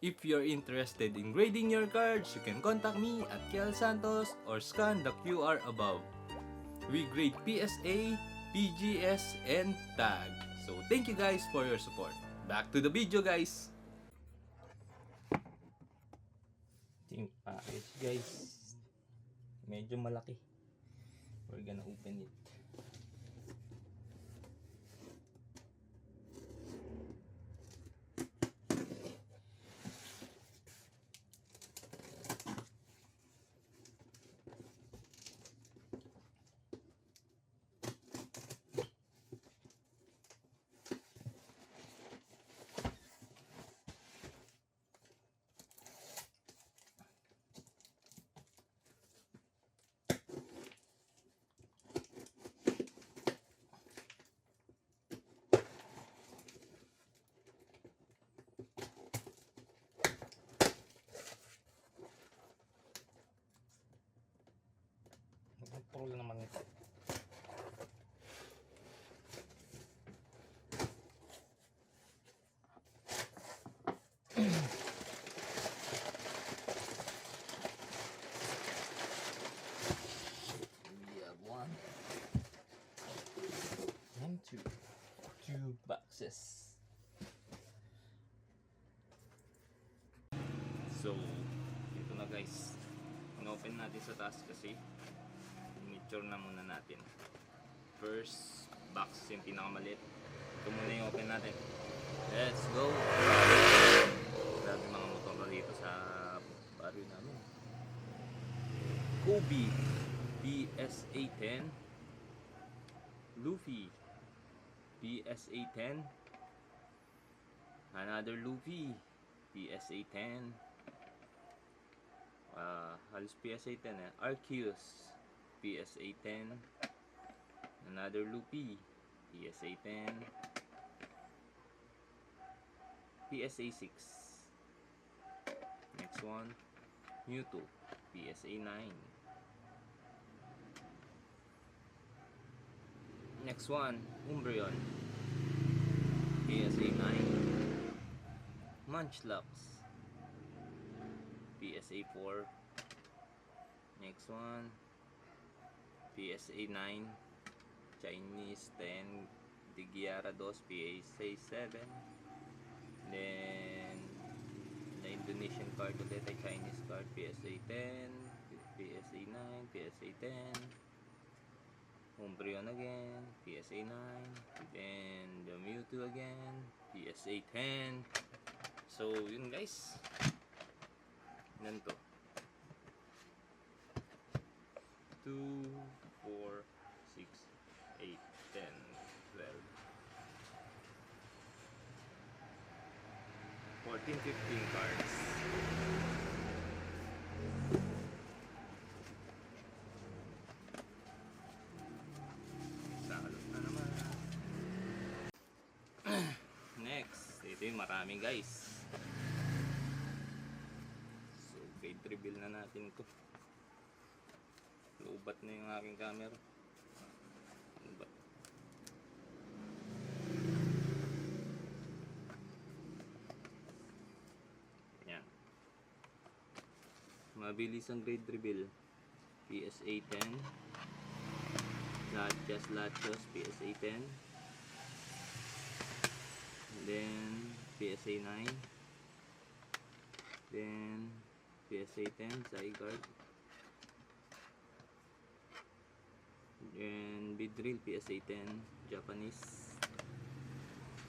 If you're interested in grading your cards, you can contact me at Kiel Santos or scan the QR above. We grade PSA, PGS, and TAG. So thank you guys for your support. Back to the video guys! Ito yung package guys. Medyo malaki. We're gonna open it. Control naman ito. We have one and two boxes. So, ito na guys. In-open natin sa taas kasi i-mature na muna natin. First box yung pinakamaliit. Ito muna yung open natin. Let's go! Grabe mga motor na dito sa barrio namin. Kobe PSA 10, Luffy PSA 10, another Luffy PSA 10, halos PSA 10 Arceus PSA 10, another Luffy PSA 10, PSA 6, next one Mewtwo PSA 9, next one Umbreon PSA 9, Munchlax PSA 4, next one PSA 9, Chinese 10, Digiarados PSA 7, then the Indonesian card ulit ay Chinese card PSA 10, PSA 9, PSA 10, Umbreon again PSA 9, then the Mewtwo again PSA 10. So yun guys, yan to 2, 4, 6, 8, 10, 12, 14, 15 cards. Salot na naman. Next, ito yung marami guys. So grade reveal na natin to. Lubat na yung aking camera. Lubat. Yan. Mabilis ang grade reveal. PSA 10. Latios PSA 10. And then PSA 9. Then PSA 10 Zygarde. And Beedrill PSA 10 Japanese.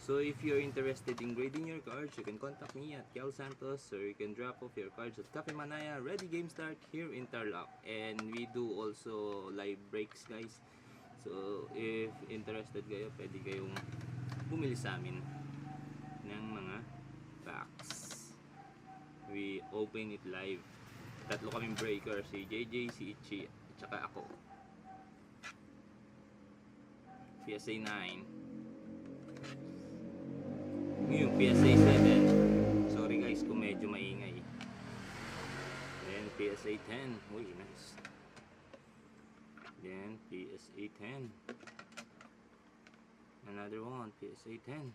So if you're interested in grading your cards, you can contact me at Kiel Santos, or you can drop off your cards at Cafe Manaya Ready Game Start here in Tarlac. And we do also live breaks guys. So if interested kayo, pwede kayong bumili sa amin ng mga packs. We open it live. Tatlo kaming breaker, si JJ, si Ichi, at saka ako. PSA 9. Yung PSA 7. Sorry guys kung medyo maingay. Then PSA 10. Uy, nice. Then PSA 10. Another one, PSA 10.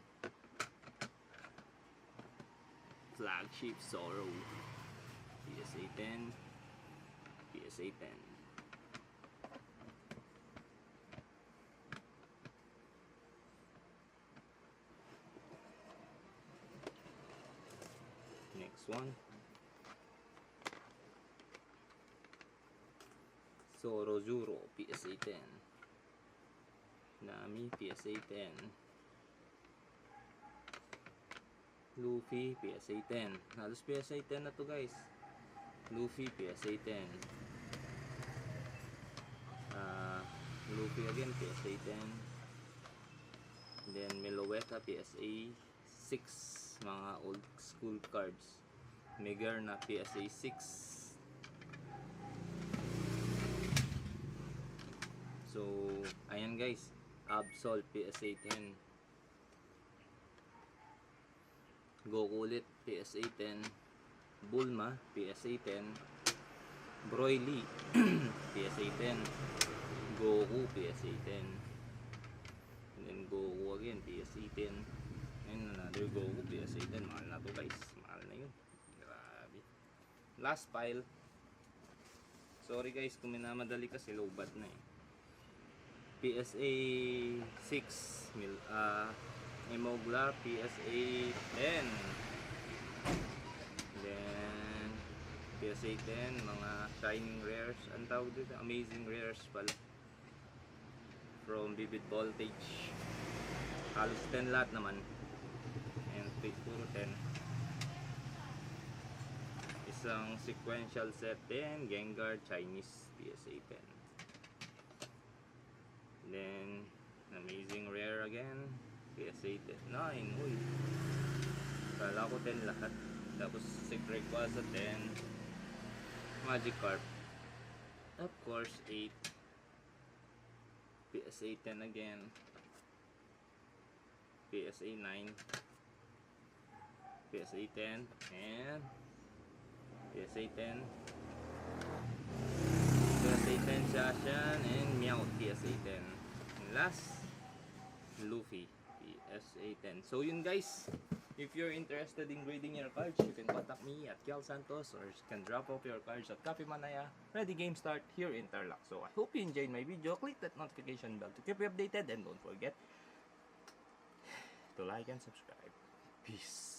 Flagship Sorrow. PSA 10. PSA 10. Next one. Sorozuro, PSA 10. Nami, PSA 10. Luffy, PSA 10. Halos PSA 10 na to guys. Luffy, PSA 10. Luffy again, PSA 10. Then Meloetta, PSA 6. Mga old school cards. Megar na PSA 6. So, ayan guys. Absol, PSA 10. Goku ulit, PSA 10. Bulma, PSA 10. Broly, PSA 10. Goku, PSA 10. And then Goku again, PSA 10. And another Goku, PSA 10. Mahal na to guys. Mahal na yun. Grabe. Last pile. Sorry guys kung minamadali kasi lowbat na eh. PSA 6 Emogla, PSA 10. Then PSA 10, mga shining rares. Ang tawag dito, amazing rares pala. From Vivid Voltage. Halos 10 lahat naman. And puro 10. Isang sequential set din, Gengar Chinese, PSA 10. Then amazing rare again, PSA 9. Uy, kala ko 10 lahat. Tapos Secret Quasa 10. Magikarp, of course 8. PSA 10 again. PSA 9. PSA 10. And PSA 10. PSA 10 Shashan and Meowth, PSA 10. And last, Luffy, PSA 10. So yun guys, if you're interested in grading your cards, you can contact me at Kial Santos, or you can drop off your cards at Cafe Manaya. Ready game start here in Tarlac. So I hope you enjoyed my video. Click that notification bell to keep you updated, and don't forget to like and subscribe. Peace.